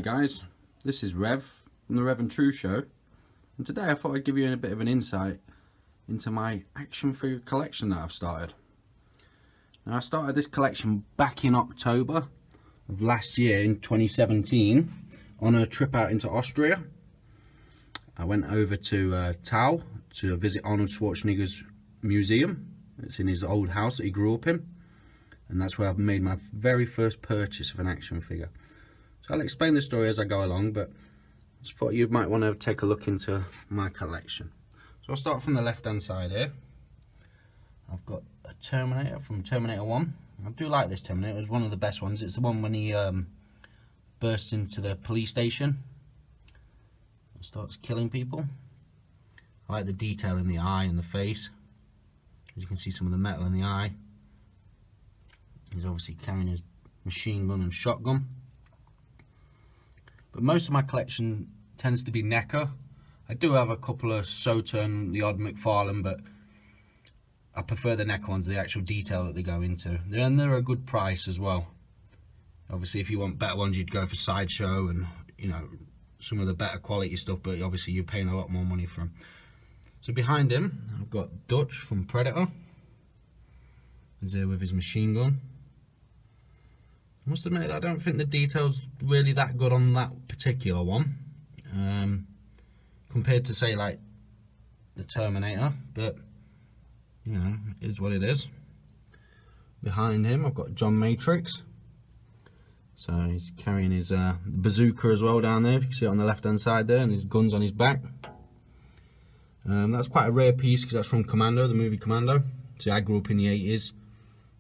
guys, this is Rev from the Therevandtrueshow, and today I thought I'd give you a bit of an insight into my action figure collection that I've started. Now, I started this collection back in October of last year in 2017 on a trip out into Austria. I went over to Tau to visit Arnold Schwarzenegger's museum. It's in his old house that he grew up in, and that's where I've made my very first purchase of an action figure. So I'll explain the story as I go along, but I just thought you might want to take a look into my collection. So I'll start from the left hand side here. I've got a Terminator from Terminator 1. I do like this Terminator, it's one of the best ones. It's the one when he bursts into the police station and starts killing people. I like the detail in the eye and the face. As you can see, some of the metal in the eye. He's obviously carrying his machine gun and shotgun. But most of my collection tends to be neca. I do have a couple of Sota and the odd McFarlane, but I prefer the neca ones, the actual detail that they go into. And they're a good price as well. Obviously, if you want better ones, you'd go for Sideshow and, you know, some of the better quality stuff, but obviously you're paying a lot more money for them. So behind him, I've got Dutch from Predator. He's there with his machine gun. I must admit, I don't think the detail's really that good on that particular one, compared to, say, like the Terminator, but you know, it is what it is. Behind him, I've got John Matrix. So he's carrying his bazooka as well down there, if you can see it on the left hand side there, and his gun's on his back. That's quite a rare piece because that's from Commando, the movie Commando. See, I grew up in the 80s,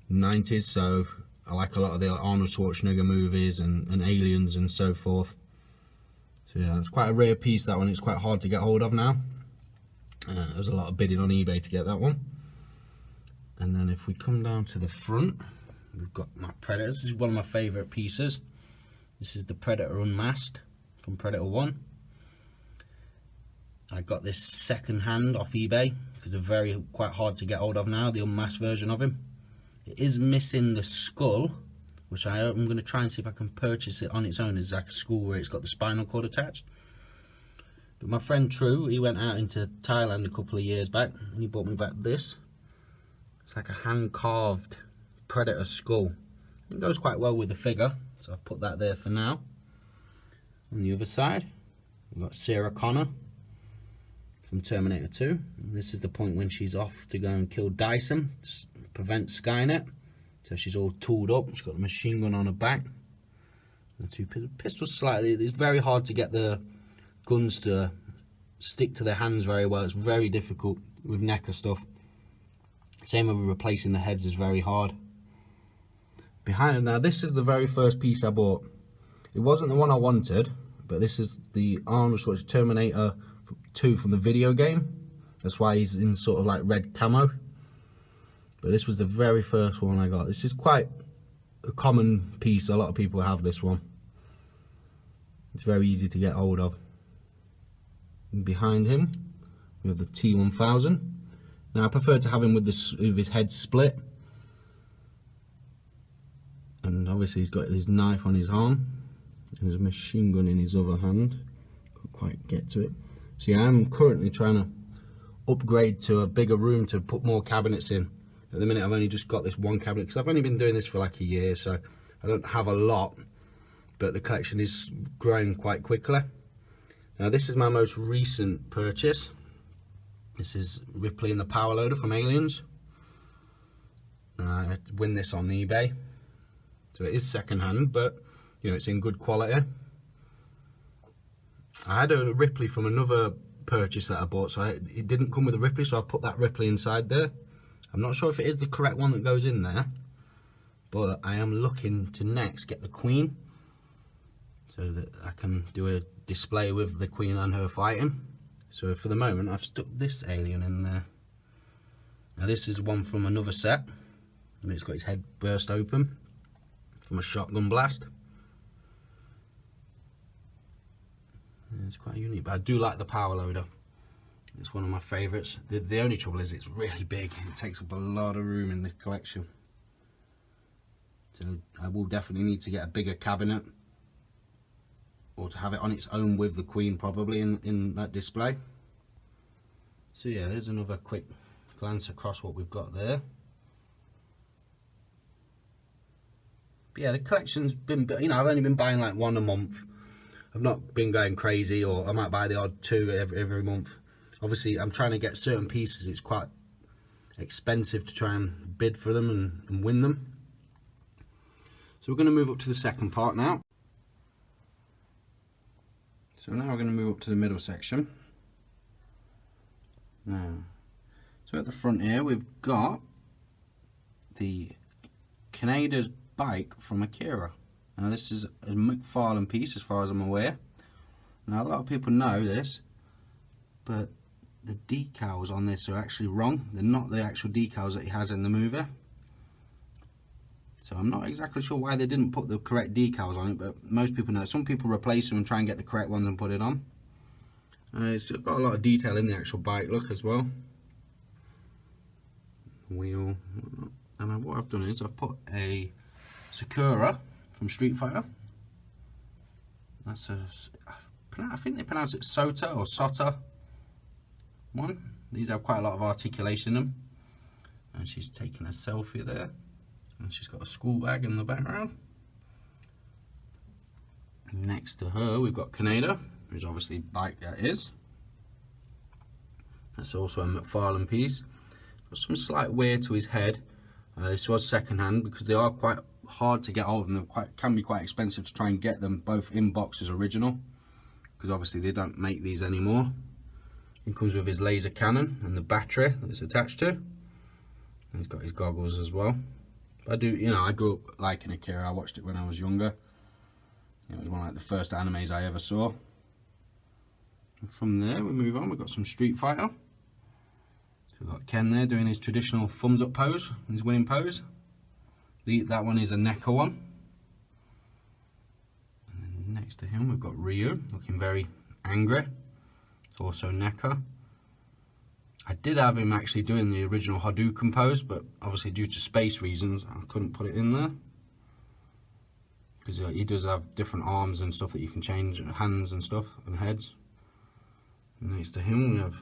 90s, so I like a lot of the Arnold Schwarzenegger movies and Aliens and so forth. So yeah, it's quite a rare piece, that one. It's quite hard to get hold of now. There's a lot of bidding on eBay to get that one. And then if we come down to the front, we've got my Predators. This is one of my favourite pieces. This is the Predator Unmasked from Predator 1. I got this second hand off eBay because they're quite hard to get hold of now, the unmasked version of him. It is missing the skull, which I'm going to try and see if I can purchase it on its own. It's like a skull where it's got the spinal cord attached. But my friend True, he went out into Thailand a couple of years back and he bought me back this. It's like a hand-carved Predator skull. It goes quite well with the figure, so I've put that there for now. On the other side, we've got Sarah Connor from Terminator 2. And this is the point when she's off to go and kill Dyson, prevent Skynet. So she's all tooled up, she's got the machine gun on her back. The two pistols slightly, it's very hard to get the guns to stick to their hands very well. It's very difficult with neca stuff. Same with replacing the heads is very hard. Behind him now, this is the very first piece I bought. It wasn't the one I wanted, but this is the Arnold Schwarzenegger Terminator 2 from the video game. That's why he's in sort of like red camo. But this was the very first one I got. This is quite a common piece. A lot of people have this one. It's very easy to get hold of. And behind him, we have the T-1000. Now I prefer to have him with his head split. And obviously he's got his knife on his arm and his machine gun in his other hand. Can't quite get to it. So yeah, I'm currently trying to upgrade to a bigger room to put more cabinets in. At the minute I've only just got this one cabinet because I've only been doing this for like a year, so I don't have a lot, but the collection is growing quite quickly. Now this is my most recent purchase. This is Ripley and the Power Loader from Aliens. I win this on eBay, so it is second hand, but you know, it's in good quality. I had a Ripley from another purchase that I bought, so it didn't come with a Ripley, so I put that Ripley inside there. I'm not sure if it is the correct one that goes in there, but I am looking to next get the Queen, so that I can do a display with the Queen and her fighting. So for the moment, I've stuck this alien in there. Now this is one from another set, and it's got his head burst open from a shotgun blast. It's quite unique, but I do like the Power Loader. It's one of my favourites. The only trouble is it's really big. It takes up a lot of room in the collection. So I will definitely need to get a bigger cabinet. or to have it on its own with the Queen probably in that display. So yeah, there's another quick glance across what we've got there. But yeah, the collection's been, you know, I've only been buying like one a month. I've not been going crazy, or I might buy the odd two every month. Obviously, I'm trying to get certain pieces. It's quite expensive to try and bid for them and win them. So we're going to move up to the second part now. So now we're going to move up to the middle section. Now, so at the front here, we've got the Canada's bike from Akira. Now this is a McFarlane piece as far as I'm aware. Now a lot of people know this, but the decals on this are actually wrong. They're not the actual decals that he has in the movie. So I'm not exactly sure why they didn't put the correct decals on it, but most people know. Some people replace them and try and get the correct ones and put it on. It's got a lot of detail in the actual bike look as well. Wheel. And what I've done is I've put a Sakura from Street Fighter. That's I think they pronounce it Sota or Sota one. These have quite a lot of articulation in them. And she's taking a selfie there. And she's got a school bag in the background. Next to her we've got Kaneda, who's obviously bike that is. That's also a McFarlane piece. Got some slight wear to his head. This was second hand because they are quite hard to get hold of them. They can be quite expensive to try and get them both in box as original, because obviously they don't make these anymore. It comes with his laser cannon and the battery that it's attached to. And he's got his goggles as well. But I do, you know, I grew up liking Akira. I watched it when I was younger. It was one of like the first animes I ever saw. And from there we move on. We've got some Street Fighter. We've got Ken there doing his traditional thumbs up pose, his winning pose. That one is a neca one. And then next to him we've got Ryu, looking very angry. It's also neca. I did have him actually doing the original Hadouken pose, but obviously due to space reasons I couldn't put it in there. Because he does have different arms and stuff that you can change, hands and stuff, and heads. And next to him we have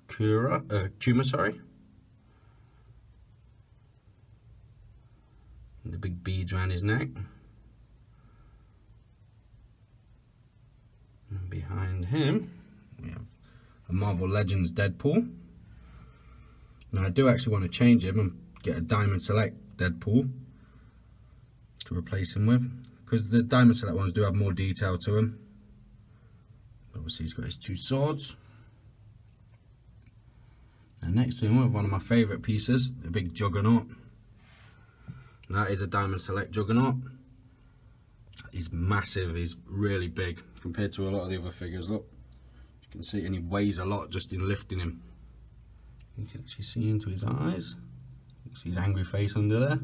Kuma, sorry. The big beads around his neck. And behind him we have a Marvel Legends Deadpool. Now I do actually want to change him and get a Diamond Select Deadpool to replace him with, because the Diamond Select ones do have more detail to him. Obviously he's got his two swords. And next to him we have one of my favourite pieces, the big Juggernaut. That is a Diamond Select Juggernaut. He's massive, he's really big compared to a lot of the other figures. Look, you can see, and he weighs a lot just in lifting him. You can actually see into his eyes. You can see his angry face under there.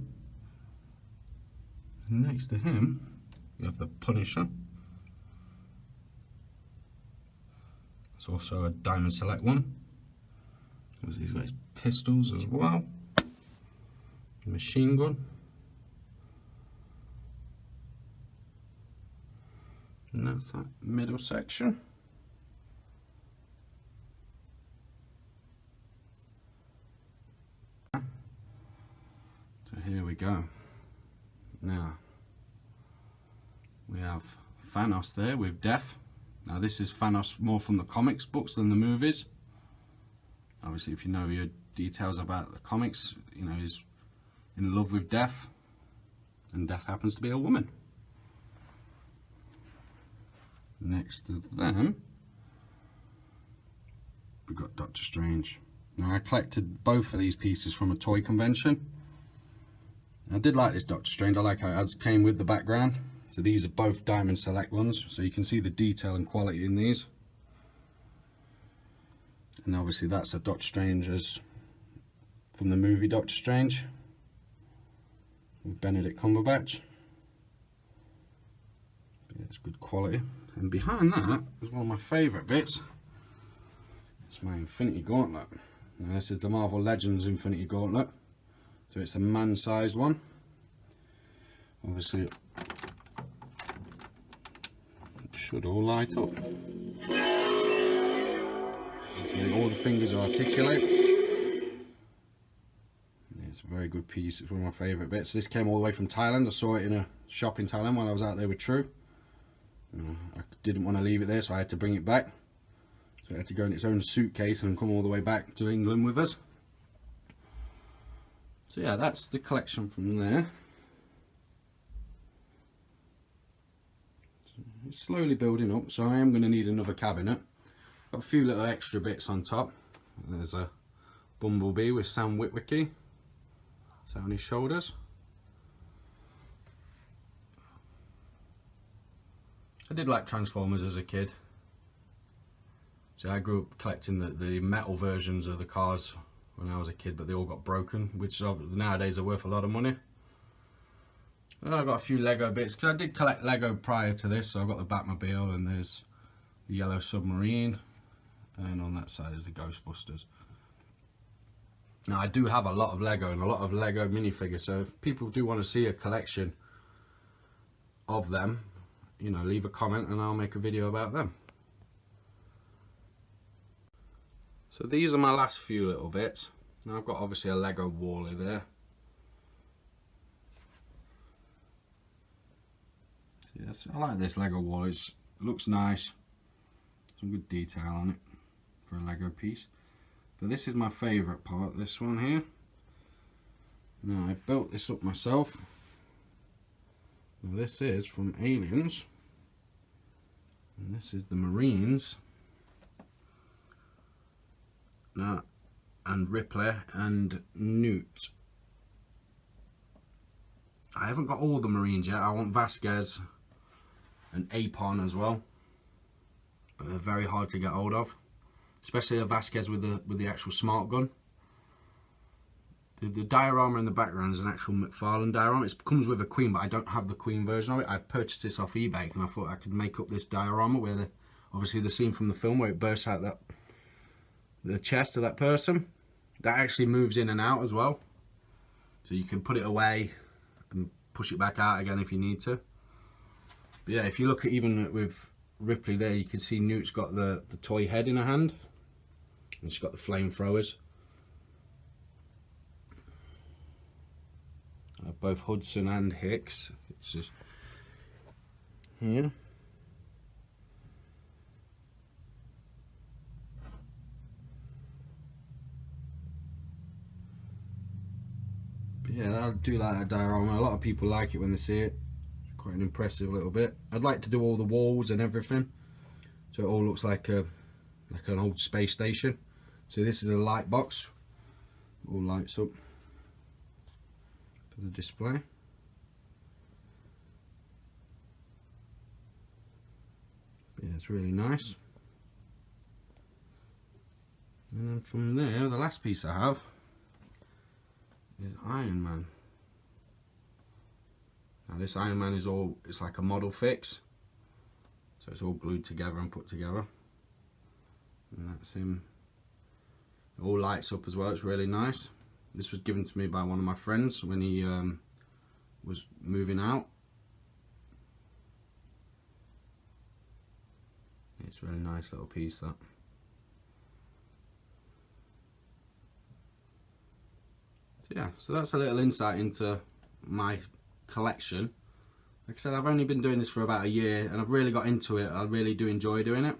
And next to him you have the Punisher. It's also a Diamond Select one. He's got his pistols as well. Machine gun. And that's that middle section. So here we go. Now we have Thanos there with Death. Now this is Thanos more from the comics books than the movies. Obviously if you know your details about the comics, you know he's in love with Death, and Death happens to be a woman. Next to them we've got Doctor Strange. Now I collected both of these pieces from a toy convention. I did like this Doctor Strange. I like how it came with the background. So these are both Diamond Select ones, so you can see the detail and quality in these. And obviously that's a Doctor Strange as from the movie Doctor Strange with Benedict Cumberbatch. Yeah, it's good quality. And behind that is one of my favourite bits. It's my Infinity Gauntlet. Now this is the Marvel Legends Infinity Gauntlet. So it's a man-sized one. Obviously it should all light up. All the fingers are articulate. It's a very good piece. It's one of my favourite bits. This came all the way from Thailand. I saw it in a shop in Thailand while I was out there with True. I didn't want to leave it there, so I had to bring it back. So it had to go in its own suitcase and come all the way back to England with us. So yeah, that's the collection from there. It's slowly building up, so I am going to need another cabinet. Got a few little extra bits on top. There's a bumblebee with Sam Witwicky. It's on his shoulders. I did like Transformers as a kid. So I grew up collecting the metal versions of the cars when I was a kid, but they all got broken, which nowadays are worth a lot of money. And I've got a few Lego bits, because I did collect Lego prior to this, so I've got the Batmobile, and there's the yellow submarine, and on that side is the Ghostbusters. Now I do have a lot of Lego and a lot of Lego minifigures, so if people do want to see a collection of them, you know, leave a comment and I'll make a video about them. So these are my last few little bits. Now I've got obviously a Lego Wally there. So yes, I like this Lego Wally. It looks nice. Some good detail on it for a Lego piece. But this is my favourite part, this one here. Now I built this up myself. Now this is from Aliens. And this is the Marines. Now, and Ripley and Newt. I haven't got all the Marines yet. I want Vasquez and Apon as well. But they're very hard to get hold of. Especially a Vasquez with the actual smart gun. The diorama in the background is an actual McFarlane diorama. It comes with a Queen, but I don't have the Queen version of it. I purchased this off eBay, and I thought I could make up this diorama where obviously the scene from the film where it bursts out the chest of that person. That actually moves in and out as well. So you can put it away and push it back out again if you need to. But yeah, if you look at even with Ripley there, you can see Newt's got the toy head in her hand. And she's got the flamethrowers. I have both Hudson and Hicks. It's just here. But yeah, I do like that diorama. A lot of people like it when they see it. It's quite an impressive little bit. I'd like to do all the walls and everything, so it all looks like an old space station. So this is a light box, all lights up for the display. Yeah, it's really nice. And then from there, the last piece I have is Iron Man. Now this Iron Man is it's like a model fix, so it's all glued together and put together, and that's him. It all lights up as well. It's really nice. This was given to me by one of my friends when he was moving out. It's a really nice little piece, that. So yeah, so that's a little insight into my collection. Like I said, I've only been doing this for about a year and I've really got into it. I really do enjoy doing it.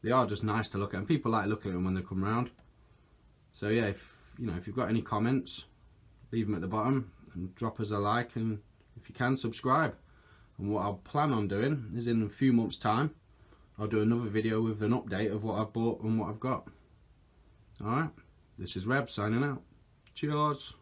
They are just nice to look at, and people like looking at them when they come around. So yeah, if you've got any comments, leave them at the bottom and drop us a like, and if you can, subscribe. And what I'll plan on doing is in a few months' time, I'll do another video with an update of what I've bought and what I've got. Alright, this is Rev signing out. Cheers.